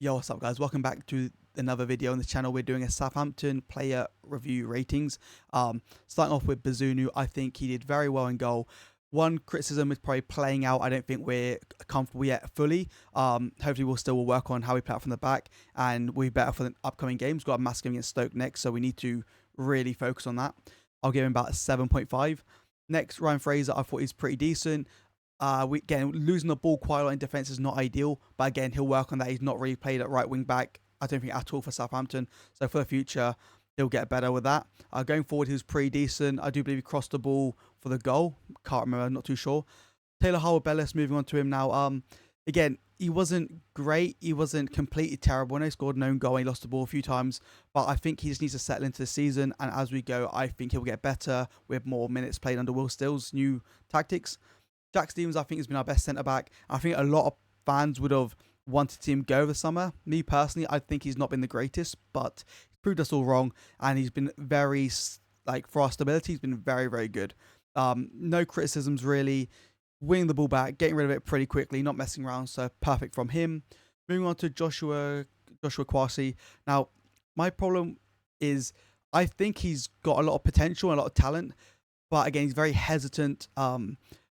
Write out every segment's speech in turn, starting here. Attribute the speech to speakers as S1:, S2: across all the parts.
S1: Yo, what's up guys? Welcome back to another video on this channel. We're doing a Southampton player review ratings. Starting off with Bazunu, I think he did very well in goal. One criticism is probably playing out. I don't think we're comfortable yet fully. Hopefully we'll still work on how we play out from the back, and we'll be better for the upcoming games. We've got a massive game against Stoke next, so we need to really focus on that. I'll give him about a 7.5. Next, Ryan Fraser, I thought he's pretty decent. Again, losing the ball quite a lot in defence is not ideal, but again, he'll work on that. He's not really played at right wing back, I don't think, at all for Southampton. So for the future, he'll get better with that. Going forward, he was pretty decent. I do believe he crossed the ball for the goal. Can't remember, not too sure. Taylor Howard-Bellis, moving on to him now. Again, he wasn't great. He wasn't completely terrible. I know he scored an own goal and he lost the ball a few times, but I think he just needs to settle into the season. And as we go, I think he'll get better with more minutes played under Will Still's new tactics. Jack Stevens, I think, has been our best centre-back. I think a lot of fans would have wanted to see him go this summer. Me, personally, I think he's not been the greatest, but he's proved us all wrong, and he's been very, for our stability, he's been very, very good. No criticisms, really. Winning the ball back, getting rid of it pretty quickly, not messing around, so perfect from him. Moving on to Joshua Kwasi. Now, my problem is I think he's got a lot of potential and a lot of talent, but again, he's very hesitant.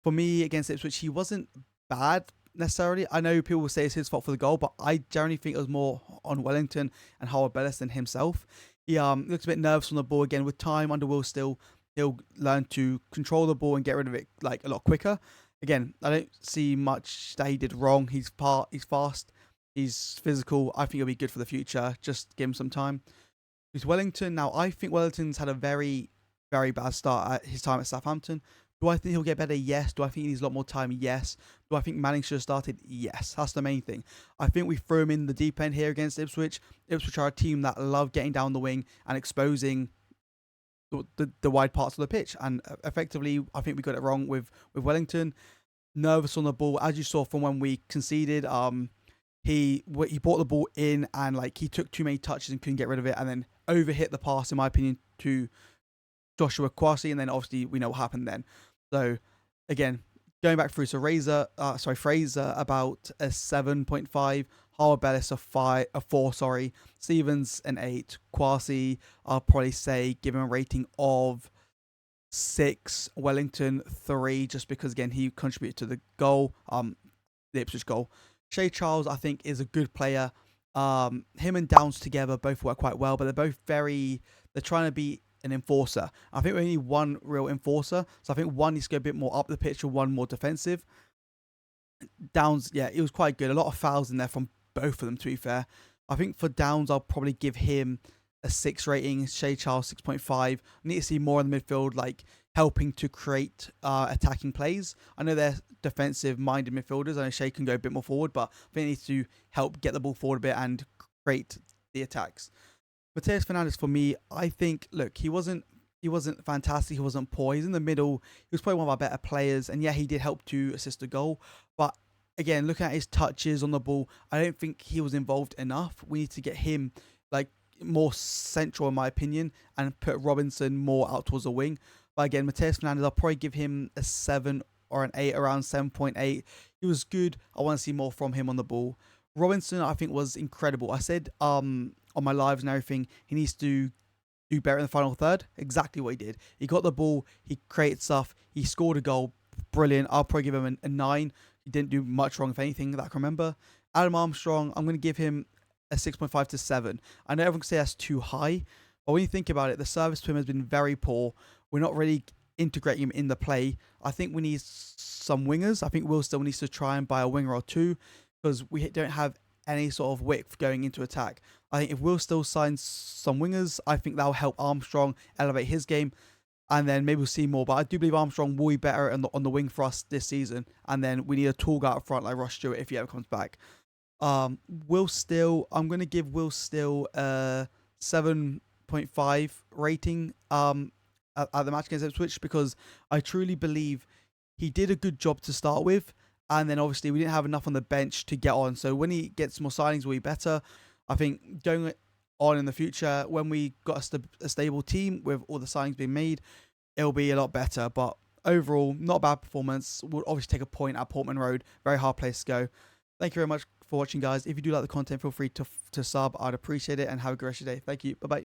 S1: For me, against Ipswich, he wasn't bad necessarily. I know people will say it's his fault for the goal, but I generally think it was more on Wellington and Howard-Bellis than himself. He looks a bit nervous on the ball. Again, with time under Will Still, he'll learn to control the ball and get rid of it a lot quicker. Again, I don't see much that he did wrong. He's fast, he's physical. I think he'll be good for the future. Just give him some time. With Wellington, now I think Wellington's had a very, very bad start at his time at Southampton. Do I think he'll get better? Yes. Do I think he needs a lot more time? Yes. Do I think Manning should have started? Yes. That's the main thing. I think we threw him in the deep end here against Ipswich. Ipswich are a team that love getting down the wing and exposing the wide parts of the pitch. And effectively, I think we got it wrong with Wellington. Nervous on the ball. As you saw from when we conceded, he brought the ball in and he took too many touches and couldn't get rid of it, and then overhit the pass, in my opinion, to Joshua Kwasi, and then obviously we know what happened then. So, again, going back through, so Fraser about a 7.5, Howard-Bellis a 4, Stevens an 8, Kwasi, I'll probably say give him a rating of 6, Wellington 3, just because again he contributed to the goal, the Ipswich goal. Shea Charles, I think, is a good player. Him and Downs together both work quite well, but they're both they're trying to be an enforcer. I think we need one real enforcer. So I think one needs to go a bit more up the pitch and one more defensive. Downs, yeah, it was quite good. A lot of fouls in there from both of them, to be fair. I think for Downs, I'll probably give him a 6 rating. Shea Charles, 6.5. I need to see more in the midfield, helping to create attacking plays. I know they're defensive-minded midfielders. I know Shea can go a bit more forward, but I think he needs to help get the ball forward a bit and create the attacks. Matheus Fernandes, for me, I think, look, he wasn't fantastic, he wasn't poor, he's in the middle, he was probably one of our better players, and yeah, he did help to assist a goal, but again, looking at his touches on the ball, I don't think he was involved enough. We need to get him, more central, in my opinion, and put Robinson more out towards the wing. But again, Matheus Fernandes, I'll probably give him a 7 or an 8, around 7.8. He was good, I want to see more from him on the ball. Robinson, I think, was incredible. I said, on my lives and everything, he needs to do better in the final third. Exactly what he did. He got the ball, he created stuff, he scored a goal. Brilliant. I'll probably give him a 9. He didn't do much wrong, if anything, that I can remember. Adam Armstrong, I'm going to give him a 6.5 to 7. I know everyone can say that's too high, but when you think about it, the service to him has been very poor. We're not really integrating him in the play. I think we need some wingers. I think Will still needs to try and buy a winger or two, because we don't have any sort of width going into attack. I think if Will still signs some wingers, I think that'll help Armstrong elevate his game, and then maybe we'll see more. But I do believe Armstrong will be better on the wing for us this season, and then we need a tall guy up front like Ross Stewart if he ever comes back. Will Still, I'm going to give Will Still a 7.5 rating at the match against Ipswich, because I truly believe he did a good job to start with. And then obviously we didn't have enough on the bench to get on. So when he gets more signings, will be better. I think going on in the future, when we got a stable team with all the signings being made, it'll be a lot better. But overall, not a bad performance. We'll obviously take a point at Portman Road. Very hard place to go. Thank you very much for watching, guys. If you do like the content, feel free to sub. I'd appreciate it, and have a great rest of your day. Thank you. Bye bye.